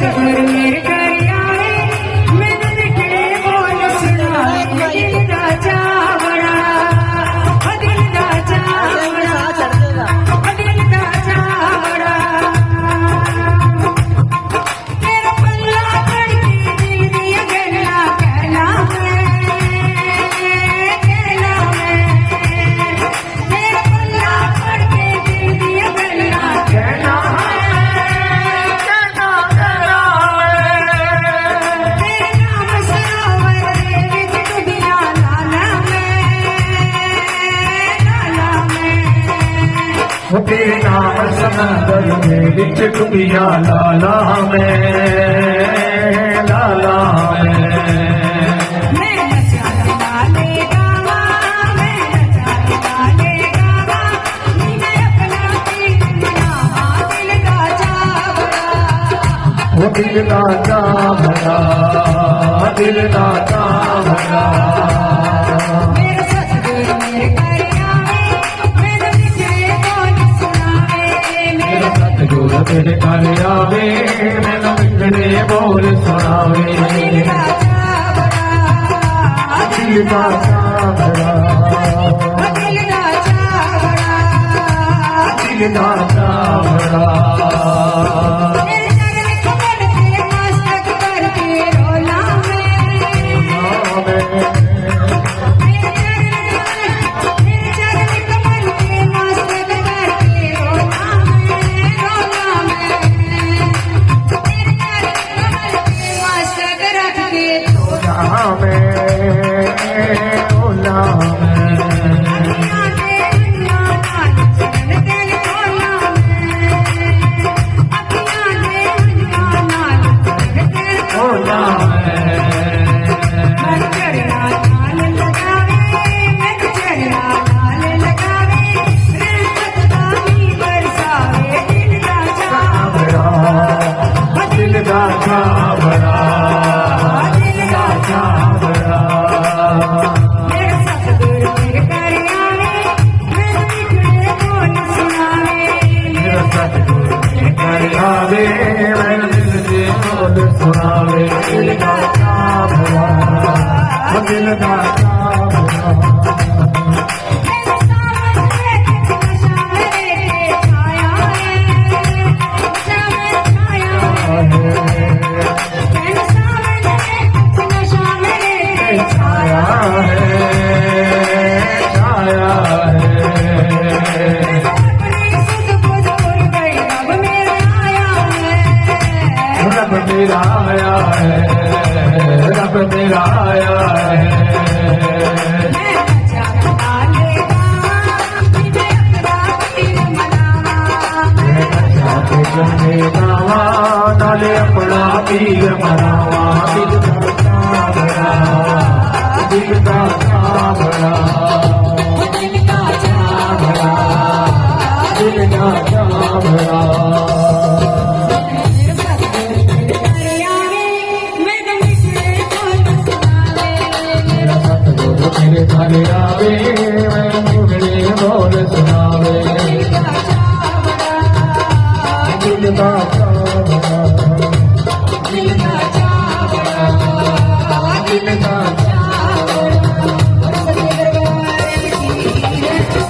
सतगुरु मेरे घर आए मैंने लिखड़े बोल सुनाए दिल दा चावड़ा दिल दा चावड़ा दिल दा चावड़ा मेरा पल्ला पड़ के दिल दिया गला कहना मेरा पल्ला पड़ के दिल दिया गला कहना तेरे नाम समंदर में विच डूबिया लाला मैं लाला मैं नचा डाले गावा मैं नचा डाले गावा मैं अपना दिल बनावा दिल दा चावड़ा वो दिल का चावड़ा दिल का चावड़ा मेरे सतगुरु मेरे घर आए मैंने लिखड़े बोल सुनाए मेरे सतगुरु तेरे घर आवे मैनू विछड़े बोल सुनावे दिल दा चावड़ा दिल का चावड़ा दिल दा चावड़ा दिल का चावड़ा मेरे चरण कमल पे मस्तक करके रोला मेरे चरण कमल पे मस्तक करके रोला मेरे चरण कमल पे मस्तक रख के ओला मैं ओला मैं दुनिया दे दुनिया नाल चरण तेरे रोला अखियां दे दुनिया नाल चरण तेरे ओला मन चढ़ना नाल लगावे मैं चढ़ना नाल लगावे रहमत दा नी बरसावे दिल दा चावड़ा दिल का चावड़ा दिल का चावड़ा मेरे सतगुरु मेरे घर आवे मैं लिखड़े बोल सुनावे मेरा सतगुरु घर आवे मैंने दिल से बोल सुनावे दिल का चावड़ा दिल का चावड़ा मेरे सामने नशा मेरे छाया है नशा में छाया है मेरे सामने नशा मेरे छाया छाया है छाया है अपनी सुध बुध उड़ गई रब मेरा आया है रब मेरा आया है रब मेरा आया है मैं नचा डाले गावा मैं अपना दिल मनावा जन्मे गावा नाले अपना पीर मनावा दिल का चावड़ा दिल का चावड़ा दिल का चावड़ा दिल का